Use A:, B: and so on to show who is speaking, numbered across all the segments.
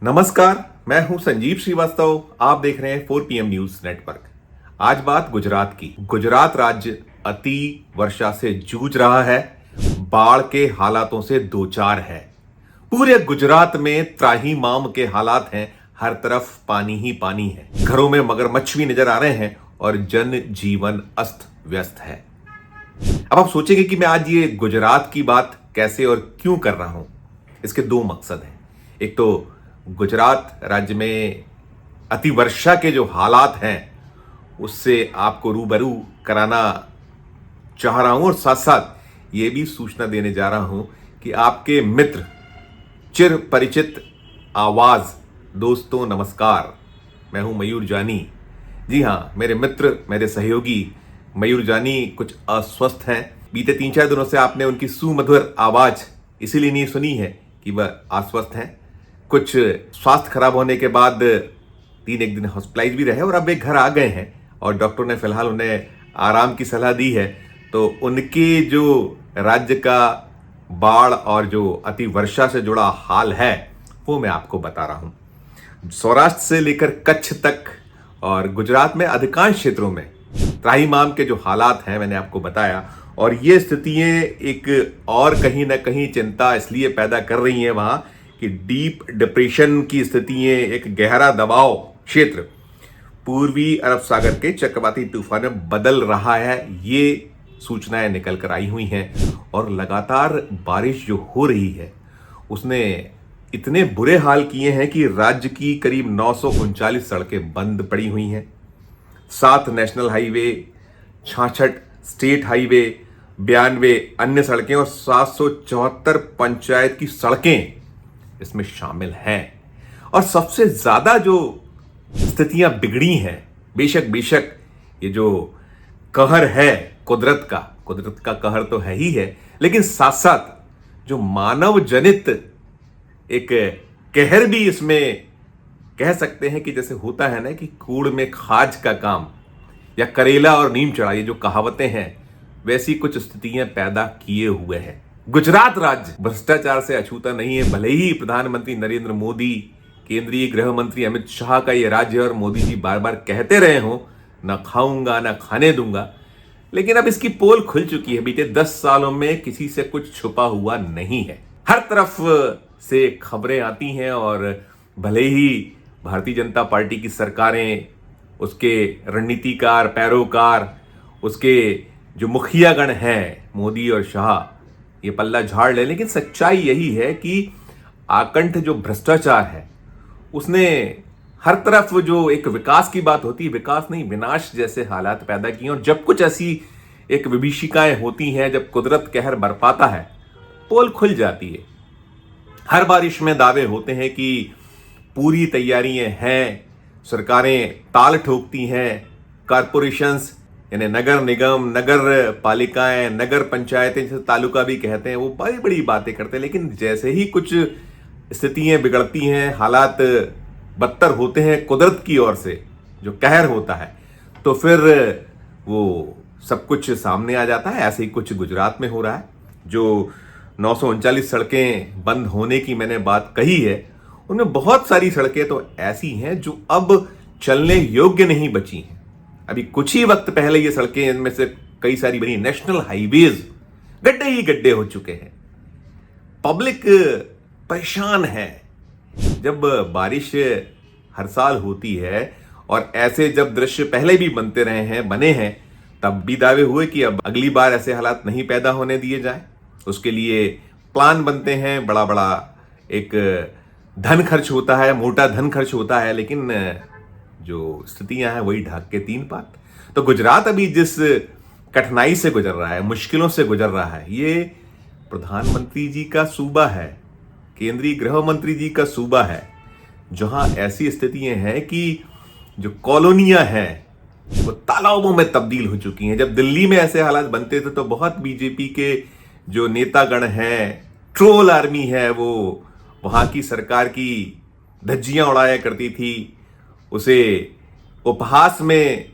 A: नमस्कार, मैं हूं संजीव श्रीवास्तव। आप देख रहे हैं 4PM न्यूज नेटवर्क। आज बात गुजरात की। गुजरात राज्य अति वर्षा से जूझ रहा है, बाढ़ के हालातों से दो चार है। पूरे गुजरात में त्राहिमाम के हालात हैं, हर तरफ पानी ही पानी है। घरों में मगरमच्छ भी नजर आ रहे हैं और जन जीवन अस्त व्यस्त है। अब आप सोचेंगे कि मैं आज ये गुजरात की बात कैसे और क्यों कर रहा हूं। इसके दो मकसद हैं। एक तो गुजरात राज्य में अतिवर्षा के जो हालात हैं उससे आपको रूबरू कराना चाह रहा हूं और साथ साथ ये भी सूचना देने जा रहा हूं कि आपके मित्र, चिर परिचित आवाज, दोस्तों नमस्कार, मैं हूं मयूर जानी। जी हां, मेरे मित्र, मेरे सहयोगी मयूर जानी कुछ अस्वस्थ हैं। बीते 3-4 दिनों से आपने उनकी सुमधुर आवाज इसीलिए नहीं सुनी है कि वह अस्वस्थ हैं। कुछ स्वास्थ्य खराब होने के बाद 3-1 दिन हॉस्पिटलाइज भी रहे और अब वे घर आ गए हैं और डॉक्टर ने फिलहाल उन्हें आराम की सलाह दी है। तो उनके जो राज्य का बाढ़ और जो अति वर्षा से जुड़ा हाल है वो मैं आपको बता रहा हूं। सौराष्ट्र से लेकर कच्छ तक और गुजरात में अधिकांश क्षेत्रों में त्राहिमाम के जो हालात हैं मैंने आपको बताया, और ये स्थितियां एक और कहीं ना कहीं चिंता इसलिए पैदा कर रही हैं वहां कि डीप डिप्रेशन की स्थितियां, एक गहरा दबाव क्षेत्र पूर्वी अरब सागर के चक्रवाती तूफान में बदल रहा है। ये सूचनाएं निकल कर आई हुई हैं और लगातार बारिश जो हो रही है उसने इतने बुरे हाल किए हैं कि राज्य की करीब 939 सड़कें बंद पड़ी हुई हैं। 7 नेशनल हाईवे, 66 स्टेट हाईवे, 92 अन्य सड़कें और 774 पंचायत की सड़कें इसमें शामिल हैं। और सबसे ज्यादा जो स्थितियां बिगड़ी हैं, बेशक ये जो कहर है कुदरत का कहर तो है ही है, लेकिन साथ साथ जो मानव जनित एक कहर भी इसमें कह सकते हैं कि जैसे होता है ना कि कूड़ में खाज का काम या करेला और नीम चढ़ा, ये जो कहावतें हैं वैसी कुछ स्थितियां पैदा किए हुए हैं। गुजरात राज्य भ्रष्टाचार से अछूता नहीं है। भले ही प्रधानमंत्री नरेंद्र मोदी, केंद्रीय गृह मंत्री अमित शाह का ये राज्य और मोदी जी बार बार कहते रहे हों ना खाऊंगा ना खाने दूंगा, लेकिन अब इसकी पोल खुल चुकी है। बीते 10 सालों में किसी से कुछ छुपा हुआ नहीं है। हर तरफ से खबरें आती हैं और भले ही भारतीय जनता पार्टी की सरकारें, उसके रणनीतिकार, पैरोकार, उसके जो मुखियागण हैं मोदी और शाह, ये पल्ला झाड़ ले, लेकिन सच्चाई यही है कि आकंठ जो भ्रष्टाचार है उसने हर तरफ जो एक विकास की बात होती है, विकास नहीं विनाश जैसे हालात पैदा किए। और जब कुछ ऐसी एक विभीषिकाएं होती हैं, जब कुदरत कहर बरपाता है, पोल खुल जाती है। हर बारिश में दावे होते हैं कि पूरी तैयारियां हैं, सरकारें ताल ठोकती हैं, कारपोरेशंस यानी नगर निगम, नगर पालिकाएं, नगर पंचायतें, जैसे तालुका भी कहते हैं, वो बड़ी बड़ी बातें करते हैं। लेकिन जैसे ही कुछ स्थितियां बिगड़ती हैं, हालात बदतर होते हैं कुदरत की ओर से जो कहर होता है, तो फिर वो सब कुछ सामने आ जाता है। ऐसे ही कुछ गुजरात में हो रहा है। जो 939 सड़कें बंद होने की मैंने बात कही है, उनमें बहुत सारी सड़कें तो ऐसी हैं जो अब चलने योग्य नहीं बची हैं। अभी कुछ ही वक्त पहले ये सड़कें, इनमें से कई सारी बनी नेशनल हाईवेज, गड्ढे ही गड्ढे हो चुके हैं। पब्लिक परेशान है। जब बारिश हर साल होती है और ऐसे जब दृश्य पहले भी बनते रहे हैं, बने हैं, तब भी दावे हुए कि अब अगली बार ऐसे हालात नहीं पैदा होने दिए जाए। उसके लिए प्लान बनते हैं, बड़ा बड़ा एक धन खर्च होता है, मोटा धन खर्च होता है, लेकिन जो स्थितियां हैं वही ढाक के 3 पात। तो गुजरात अभी जिस कठिनाई से गुजर रहा है, मुश्किलों से गुजर रहा है, ये प्रधानमंत्री जी का सूबा है, केंद्रीय गृह मंत्री जी का सूबा है, जहां ऐसी स्थितियां हैं कि जो कॉलोनियां हैं वो तालाबों में तब्दील हो चुकी हैं। जब दिल्ली में ऐसे हालात बनते थे तो बहुत बीजेपी के जो नेतागण हैं, ट्रोल आर्मी है, वो वहां की सरकार की धज्जियां उड़ाया करती थी, उसे उपहास में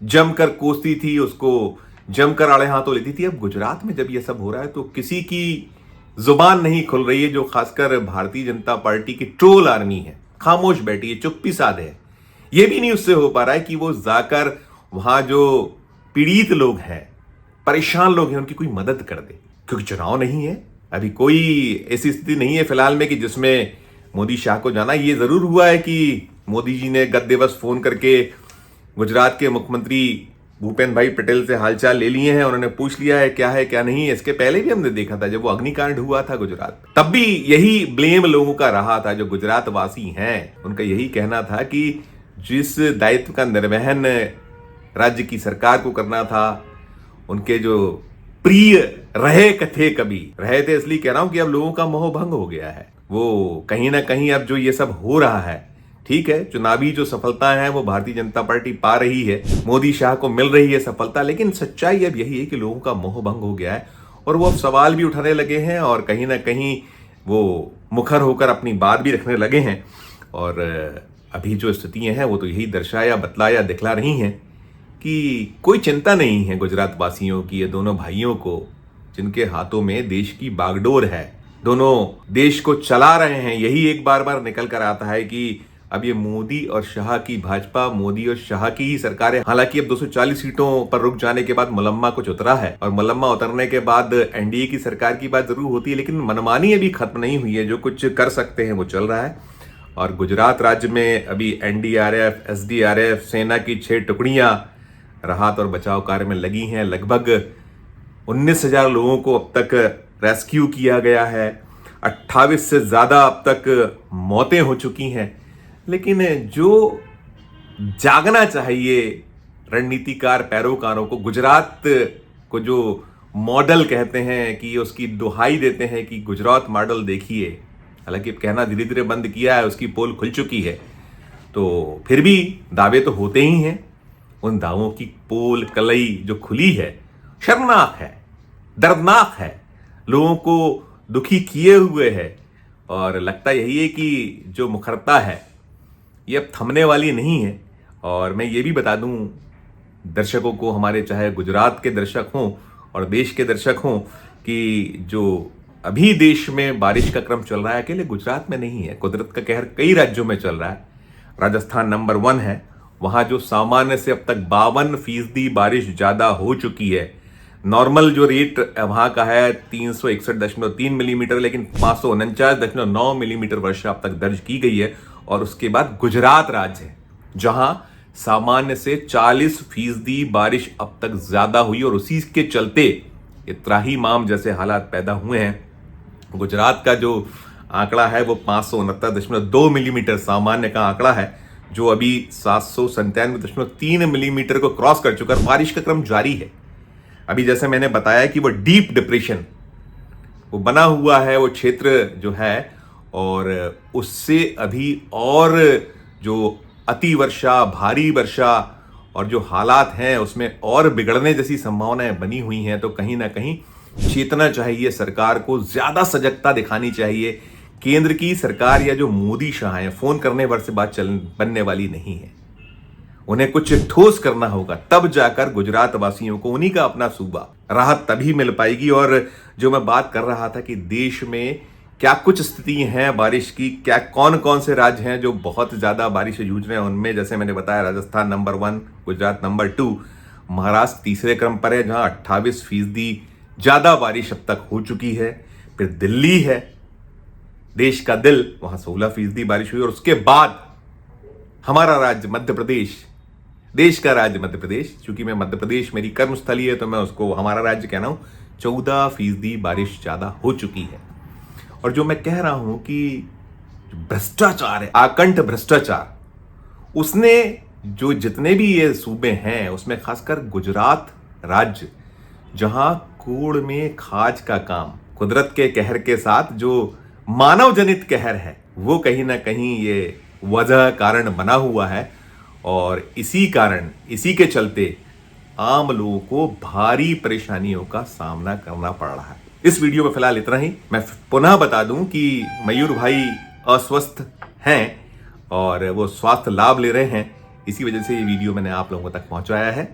A: जमकर कोसती थी, उसको जमकर आड़े हाथों लेती थी। अब गुजरात में जब ये सब हो रहा है तो किसी की जुबान नहीं खुल रही है, जो खासकर भारतीय जनता पार्टी की ट्रोल आर्मी है, खामोश बैठी है, चुप्पी साध है। यह भी नहीं उससे हो पा रहा है कि वो जाकर वहां जो पीड़ित लोग हैं, परेशान लोग हैं, उनकी कोई मदद कर दे, क्योंकि चुनाव नहीं है। अभी कोई ऐसी स्थिति नहीं है फिलहाल में कि जिसमें मोदी शाह को जाना। ये जरूर हुआ है कि मोदी जी ने गत दिवस फोन करके गुजरात के मुख्यमंत्री भूपेन्द्र भाई पटेल से हालचाल ले लिए हैं। उन्होंने पूछ लिया है क्या नहीं। इसके पहले भी हमने देखा था जब वो अग्निकांड हुआ था गुजरात, तब भी यही ब्लेम लोगों का रहा था। जो गुजरात वासी हैं उनका यही कहना था कि जिस दायित्व का निर्वहन राज्य की सरकार को करना था, उनके जो प्रिय रहे कथे कभी रहे थे, इसलिए कह रहा हूं कि अब लोगों का मोह भंग हो गया है। वो कहीं ना कहीं अब जो ये सब हो रहा है, ठीक है, चुनावी जो सफलता है वो भारतीय जनता पार्टी पा रही है, मोदी शाह को मिल रही है सफलता, लेकिन सच्चाई अब यही है कि लोगों का मोह भंग हो गया है और वो अब सवाल भी उठाने लगे हैं और कहीं ना कहीं वो मुखर होकर अपनी बात भी रखने लगे हैं। और अभी जो स्थितियां हैं वो तो यही दर्शाया, बतलाया, दिखला रही हैं कि कोई चिंता नहीं है गुजरात वासियों की, ये दोनों भाइयों को, जिनके हाथों में देश की बागडोर है, दोनों देश को चला रहे हैं। यही एक बार बार निकल कर आता है कि अब ये मोदी और शाह की भाजपा, मोदी और शाह की ही सरकार है। हालांकि अब 240 सीटों पर रुक जाने के बाद मुलम्मा कुछ उतरा है और मुलम्मा उतरने के बाद एनडीए की सरकार की बात जरूर होती है, लेकिन मनमानी अभी खत्म नहीं हुई है। जो कुछ कर सकते हैं वो चल रहा है। और गुजरात राज्य में अभी एनडीआरएफ, एसडीआरएफ, सेना की 6 टुकड़ियां राहत और बचाव कार्य में लगी हैं। लगभग 19,000 लोगों को अब तक रेस्क्यू किया गया है। 28 से ज्यादा अब तक मौतें हो चुकी हैं। लेकिन जो जागना चाहिए रणनीतिकार पैरोकारों को, गुजरात को जो मॉडल कहते हैं कि उसकी दुहाई देते हैं कि गुजरात मॉडल देखिए, हालांकि कहना धीरे धीरे बंद किया है, उसकी पोल खुल चुकी है, तो फिर भी दावे तो होते ही हैं। उन दावों की पोल कलई जो खुली है, शर्मनाक है, दर्दनाक है, लोगों को दुखी किए हुए है। और लगता यही है कि जो मुखरता है ये अब थमने वाली नहीं है। और मैं ये भी बता दूं दर्शकों को, हमारे चाहे गुजरात के दर्शक हों और देश के दर्शक हों, कि जो अभी देश में बारिश का क्रम चल रहा है अकेले गुजरात में नहीं है। कुदरत का कहर कई राज्यों में चल रहा है। राजस्थान नंबर 1 है, वहां जो सामान्य से अब तक 52% बारिश ज्यादा हो चुकी है। नॉर्मल जो रेट वहां का है 361.3 मिलीमीटर, लेकिन 549.9 मिलीमीटर वर्षा अब तक दर्ज की गई है। और उसके बाद गुजरात राज्य है जहां सामान्य से 40% बारिश अब तक ज्यादा हुई और उसी के चलते ये त्राहिमाम जैसे हालात पैदा हुए हैं। गुजरात का जो आंकड़ा है वो 569.2 मिलीमीटर सामान्य का आंकड़ा है, जो अभी 797.3 मिलीमीटर को क्रॉस कर चुका है। बारिश का क्रम जारी है। अभी जैसे मैंने बताया कि वो डीप डिप्रेशन वो बना हुआ है वो क्षेत्र जो है, और उससे अभी और जो अति वर्षा, भारी वर्षा और जो हालात हैं उसमें और बिगड़ने जैसी संभावनाएं बनी हुई हैं। तो कहीं ना कहीं चेतना चाहिए, सरकार को ज्यादा सजगता दिखानी चाहिए। केंद्र की सरकार या जो मोदी शाह है, फोन करने भर से बात बनने वाली नहीं है। उन्हें कुछ ठोस करना होगा, तब जाकर गुजरात वासियों को, उन्हीं का अपना सूबा, राहत तभी मिल पाएगी। और जो मैं बात कर रहा था कि देश में क्या कुछ स्थिति हैं बारिश की, क्या कौन कौन से राज्य हैं जो बहुत ज्यादा बारिश से जूझ रहे हैं, उनमें जैसे मैंने बताया राजस्थान नंबर 1, गुजरात नंबर 2, महाराष्ट्र तीसरे क्रम पर है जहां 28% ज्यादा बारिश अब तक हो चुकी है। फिर दिल्ली है, देश का दिल, वहां 16% बारिश हुई। और उसके बाद हमारा राज्य मध्य प्रदेश, देश का राज्य मध्य प्रदेश, चूंकि मैं मध्य प्रदेश मेरी कर्मस्थली है तो मैं उसको हमारा राज्य कह रहा हूं, 14% बारिश ज्यादा हो चुकी है। और जो मैं कह रहा हूं कि भ्रष्टाचार है, आकंठ भ्रष्टाचार, उसने जो जितने भी ये सूबे हैं उसमें खासकर गुजरात राज्य, जहां कूड़ में खाज का काम, कुदरत के कहर के साथ जो मानव जनित कहर है, वो कहीं ना कहीं ये वजह कारण बना हुआ है। और इसी कारण, इसी के चलते आम लोगों को भारी परेशानियों का सामना करना पड़ रहा है। इस वीडियो में फिलहाल इतना ही। मैं पुनः बता दूं कि मयूर भाई अस्वस्थ हैं और वो स्वास्थ्य लाभ ले रहे हैं, इसी वजह से ये वीडियो मैंने आप लोगों तक पहुंचाया है।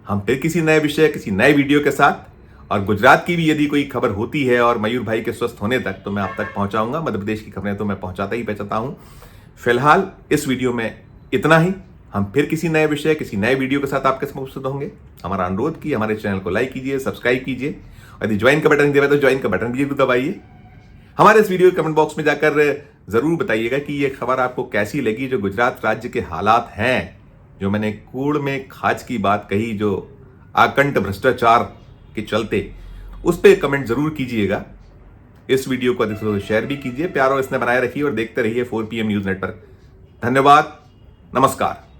A: हम फिर किसी नए विषय, किसी नए वीडियो के साथ और गुजरात की भी यदि कोई खबर होती है और मयूर भाई के स्वस्थ होने तक तो मैं आप तक पहुंचाऊंगा। मध्य प्रदेश की खबरें तो मैं पहुंचाता ही पहुंचाता हूं। फिलहाल इस वीडियो में इतना ही। हम फिर किसी नए विषय, किसी नए वीडियो के साथ आपके समक्ष उपस्थित होंगे। हमारा अनुरोध की हमारे चैनल को लाइक कीजिए, सब्सक्राइब कीजिए और यदि ज्वाइन का बटन नहीं दबाए तो ज्वाइन का बटन भी जरूर दबाइए। हमारे इस वीडियो के कमेंट बॉक्स में जाकर जरूर बताइएगा कि ये खबर आपको कैसी लगी। जो गुजरात राज्य के हालात हैं, जो मैंने कूड़ में खाज की बात कही, जो आकंठ भ्रष्टाचार के चलते, उस पर कमेंट जरूर कीजिएगा। इस वीडियो को अधिक से अधिक शेयर भी कीजिए। प्यार और इसने बनाए रखिए और देखते रहिए 4PM न्यूज नेटवर्क। धन्यवाद, नमस्कार।